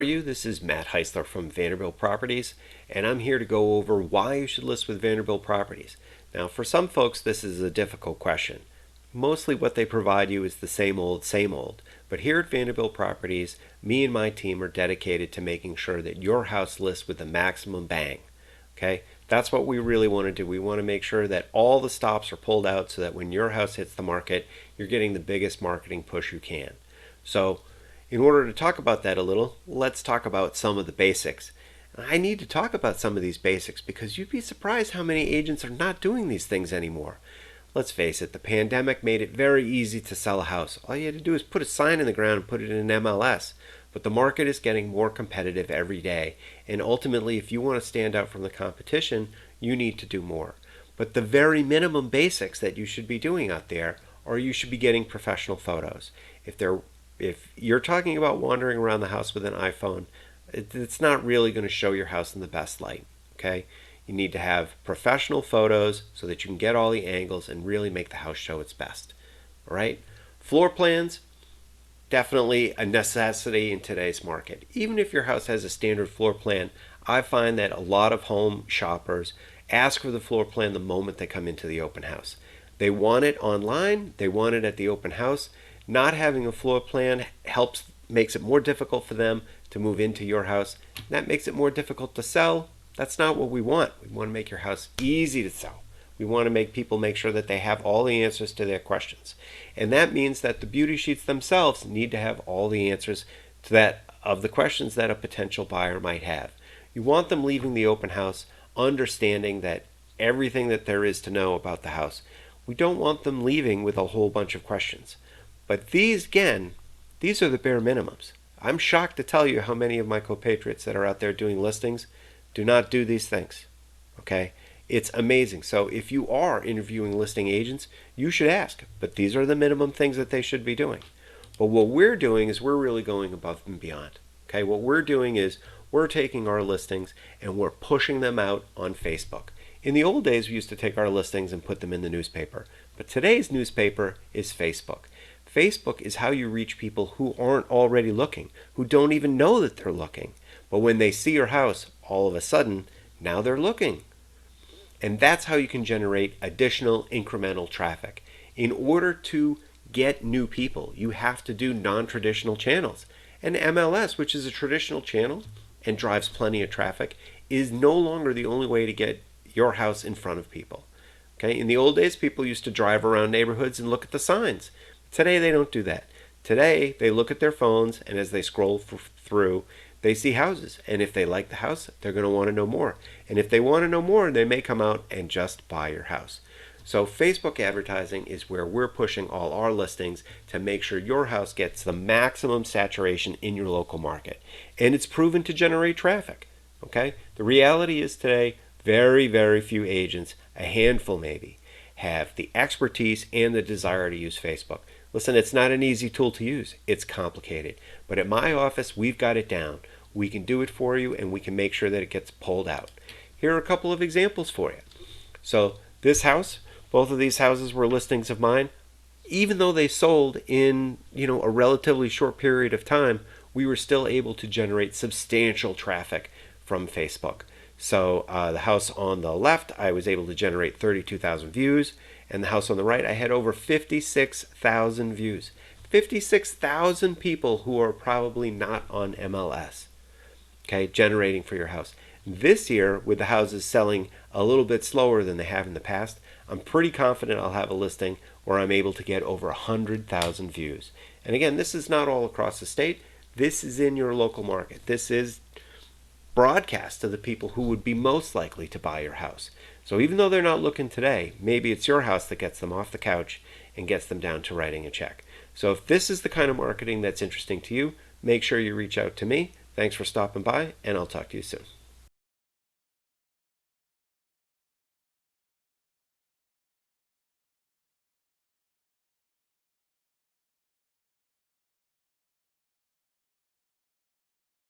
You. This is Matt Heisler from Vanderbilt Properties, and I'm here to go over why you should list with Vanderbilt Properties. Now, for some folks, this is a difficult question. Mostly what they provide you is the same old, but here at Vanderbilt Properties, me and my team are dedicated to making sure that your house lists with the maximum bang. Okay? That's what we really want to do. We want to make sure that all the stops are pulled out so that when your house hits the market, you're getting the biggest marketing push you can. So, in order to talk about that a little, let's talk about some of the basics. I need to talk about some of these basics because you'd be surprised how many agents are not doing these things anymore. Let's face it, the pandemic made it very easy to sell a house. All you had to do is put a sign in the ground and put it in an MLS. But the market is getting more competitive every day, and ultimately, if you want to stand out from the competition, you need to do more. But the very minimum basics that you should be doing out there are you should be getting professional photos. If you're talking about wandering around the house with an iPhone, it's not really going to show your house in the best light. Okay? You need to have professional photos so that you can get all the angles and really make the house show its best. All right? Floor plans, definitely a necessity in today's market. Even if your house has a standard floor plan, I find that a lot of home shoppers ask for the floor plan the moment they come into the open house. They want it online, they want it at the open house. Not having a floor plan makes it more difficult for them to move into your house. That makes it more difficult to sell. That's not what we want. We want to make your house easy to sell. We want to make people make sure that they have all the answers to their questions. And that means that the beauty sheets themselves need to have all the answers to that of the questions that a potential buyer might have. You want them leaving the open house understanding that everything that there is to know about the house. We don't want them leaving with a whole bunch of questions. But these are the bare minimums. I'm shocked to tell you how many of my compatriots that are out there doing listings do not do these things. Okay? It's amazing. So if you are interviewing listing agents, you should ask. But these are the minimum things that they should be doing. But what we're doing is we're really going above and beyond. Okay? What we're doing is we're taking our listings and we're pushing them out on Facebook. In the old days, we used to take our listings and put them in the newspaper. But today's newspaper is Facebook. Facebook is how you reach people who aren't already looking, who don't even know that they're looking. But when they see your house, all of a sudden, now they're looking. And that's how you can generate additional incremental traffic. In order to get new people, you have to do non-traditional channels. And MLS, which is a traditional channel and drives plenty of traffic, is no longer the only way to get your house in front of people. Okay? In the old days, people used to drive around neighborhoods and look at the signs. Today, they don't do that. Today, they look at their phones, and as they scroll through, they see houses. And if they like the house, they're going to want to know more. And if they want to know more, they may come out and just buy your house. So Facebook advertising is where we're pushing all our listings to make sure your house gets the maximum saturation in your local market. And it's proven to generate traffic. Okay? The reality is today, very, very few agents, a handful maybe, have the expertise and the desire to use Facebook. Listen, it's not an easy tool to use. It's complicated. But at my office, we've got it down. We can do it for you, and we can make sure that it gets pulled out. Here are a couple of examples for you. So this house, both of these houses were listings of mine. Even though they sold in a relatively short period of time, we were still able to generate substantial traffic from Facebook. So the house on the left, I was able to generate 32,000 views. And the house on the right, I had over 56,000 views. 56,000 people who are probably not on MLS, okay, generating for your house. This year, with the houses selling a little bit slower than they have in the past, I'm pretty confident I'll have a listing where I'm able to get over 100,000 views. And again, this is not all across the state. This is in your local market. This is broadcast to the people who would be most likely to buy your house. So even though they're not looking today, maybe it's your house that gets them off the couch and gets them down to writing a check. So if this is the kind of marketing that's interesting to you, make sure you reach out to me. Thanks for stopping by, and I'll talk to you soon.